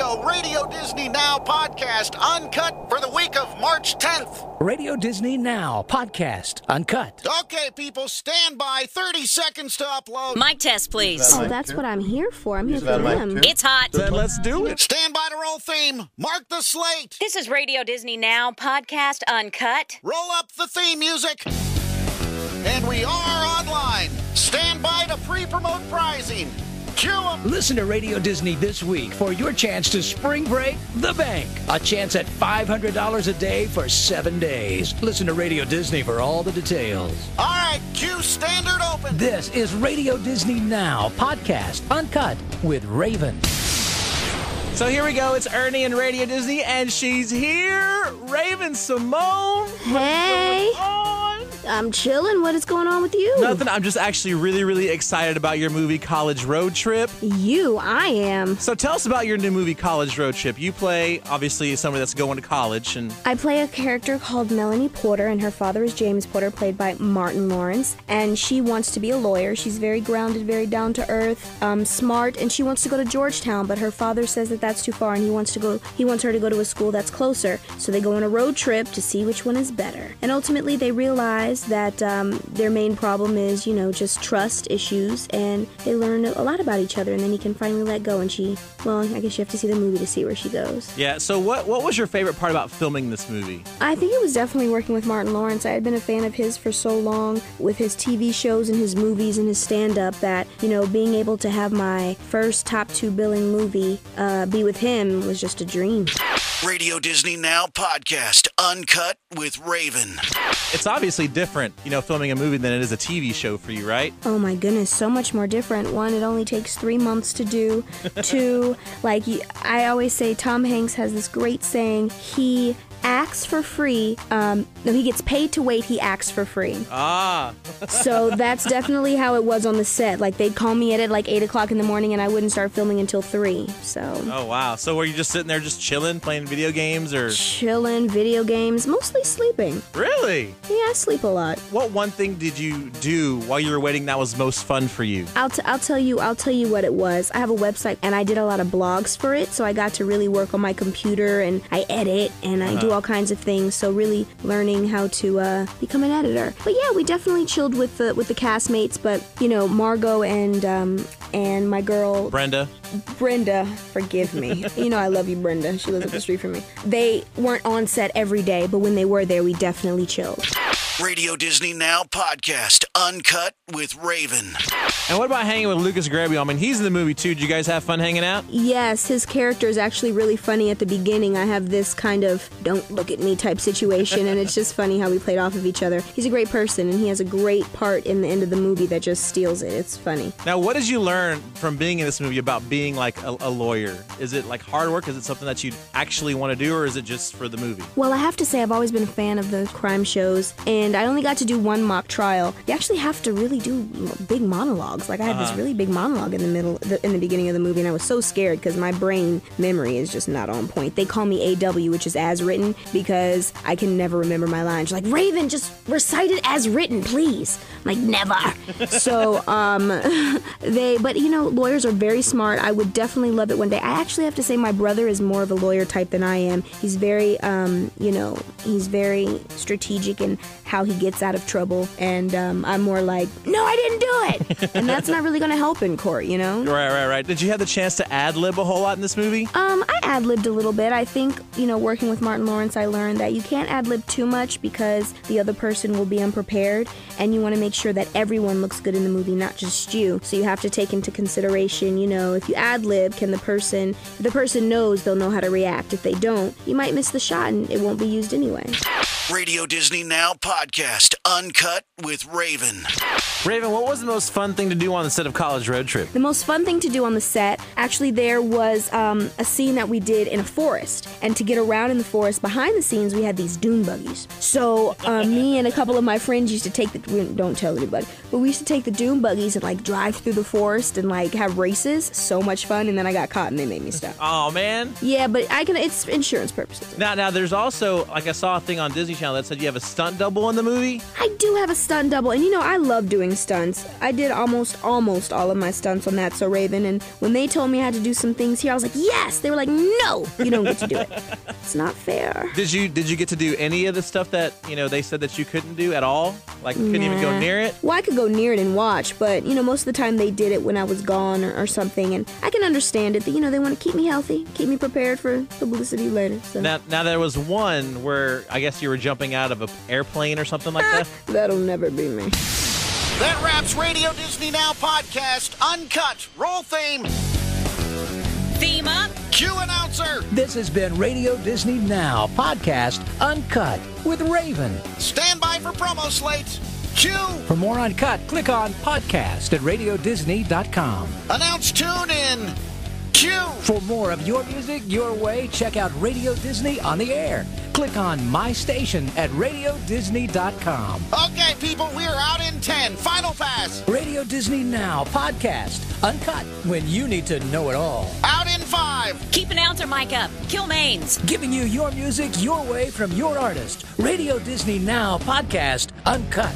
go. Radio Disney Now podcast Uncut for the week of March 10th. Radio Disney Now podcast Uncut. Okay, people, stand by. 30 seconds to upload. Mic test, please. Oh, that's what I'm here for. I'm here for them. It's hot. Then let's do it. Stand by to roll theme. Mark the slate. This is Radio Disney Now podcast Uncut. Roll up the theme music. And we are online. Stand by to pre-promote prizing. Cue 'em. Listen to Radio Disney this week for your chance to spring break the bank. A chance at $500 a day for 7 days. Listen to Radio Disney for all the details. All right, cue standard open. This is Radio Disney Now podcast Uncut with Raven. So here we go. It's Ernie and Radio Disney, and she's here. Raven Simone. Hey. What's going on? I'm chilling. What is going on with you? Nothing. I'm just actually really excited about your movie College Road Trip. I am. So tell us about your new movie College Road Trip. You play, obviously, somebody that's going to college. And I play a character called Melanie Porter, and her father is James Porter, played by Martin Lawrence. And she wants to be a lawyer. She's very grounded, very down to earth, smart, and she wants to go to Georgetown. But her father says that that's too far, and he wants her to go to a school that's closer. So they go on a road trip to see which one is better. And ultimately, they realize that their main problem is, just trust issues, and they learn a lot about each other, and then he can finally let go, and I guess you have to see the movie to see where she goes. Yeah, so what was your favorite part about filming this movie? I think it was definitely working with Martin Lawrence. I had been a fan of his for so long with his TV shows and his movies and his stand-up that, being able to have my first top 2 billing movie be with him was just a dream. Radio Disney Now podcast Uncut with Raven. It's obviously different, filming a movie than it is a TV show for you, right? Oh my goodness, so much more different. 1, it only takes 3 months to do. 2, I always say Tom Hanks has this great saying, he acts for free. He gets paid to wait, he acts for free. So that's definitely how it was on the set. They'd call me at 8 o'clock in the morning, and I wouldn't start filming until 3. So. Oh, wow. So were you just sitting there just chilling, playing video games, or? Chilling, video games, mostly sleeping. Really? Yeah, I sleep a lot. What one thing did you do while you were waiting that was most fun for you? I'll tell you what it was. I have a website, and I did a lot of blogs for it, so I got to really work on my computer, and I edit, and I do all kinds of things, so really learning how to become an editor. But yeah, we definitely chilled with the castmates, but Margot and my girl Brenda, forgive me. I love you, Brenda. She lives up the street from me. They weren't on set every day, but when they were there, we definitely chilled. Radio Disney Now podcast Uncut with Raven. And what about hanging with Lucas Grabeel? I mean, he's in the movie too. Did you guys have fun hanging out? Yes, his character is actually really funny at the beginning. I have this kind of don't look at me type situation, and it's just funny how we played off of each other. He's a great person, and he has a great part in the end of the movie that just steals it. It's funny. Now, what did you learn from being in this movie about being a lawyer? Is it hard work? Is it something that you actually want to do, or is it just for the movie? Well, I have to say I've always been a fan of the crime shows, and I only got to do 1 mock trial. You actually have to really do big monologues. I had this really big monologue in the beginning of the movie, and I was so scared because my brain memory is just not on point. They call me AW, which is as written, because I can never remember my lines. She's like, Raven, just recite it as written, please. I'm like, never. So, but lawyers are very smart. I would definitely love it one day. I actually have to say my brother is more of a lawyer type than I am. He's very, he's very strategic in how he gets out of trouble, and I'm more like, no, I didn't do it. And that's not really going to help in court, Right. Did you have the chance to ad-lib a whole lot in this movie? I ad-libbed a little bit. I think, working with Martin Lawrence, I learned that you can't ad-lib too much because the other person will be unprepared, and you want to make sure that everyone looks good in the movie, not just you. So you have to take into consideration, if you ad-lib, if the person knows, they'll know how to react. If they don't, you might miss the shot and it won't be used anyway. Radio Disney Now podcast Uncut with Raven. Raven, what was the most fun thing to do on the set of College Road Trip? The most fun thing to do on the set, actually there was a scene that we did in a forest. And to get around in the forest, behind the scenes, we had these dune buggies. So me and a couple of my friends used to take don't tell anybody, but we used to take the dune buggies and drive through the forest and have races. So much fun. And then I got caught and they made me stop. Oh, man. Yeah, but it's insurance purposes. Now there's also, I saw a thing on Disney channel that said you have a stunt double in the movie. I do have a stunt double, and I love doing stunts. I did almost all of my stunts on That's So Raven, and when they told me I had to do some things here, I was like, yes! They were like, no! You don't get to do it. It's not fair. Did you get to do any of the stuff that, they said that you couldn't do at all? Like, couldn't even go near it? Well, I could go near it and watch, but, most of the time they did it when I was gone or something, and I can understand it that, they want to keep me healthy, keep me prepared for publicity later. So. Now there was one where I guess you were jumping out of an airplane or something like that? That'll never be me. That wraps Radio Disney Now podcast Uncut. Roll theme. Theme up. Cue announcer. This has been Radio Disney Now podcast Uncut with Raven. Stand by for promo slates. Cue. For more Uncut, click on podcast at radiodisney.com. Announce tune in. Cue. For more of your music your way, check out Radio Disney on the air. Click on My Station at radiodisney.com. Okay, people, we're out in 10. Final pass. Radio Disney Now podcast Uncut when you need to know it all. Out in 5. Keep announcer mic up. Kill mains. Giving you your music your way from your artist. Radio Disney Now podcast Uncut.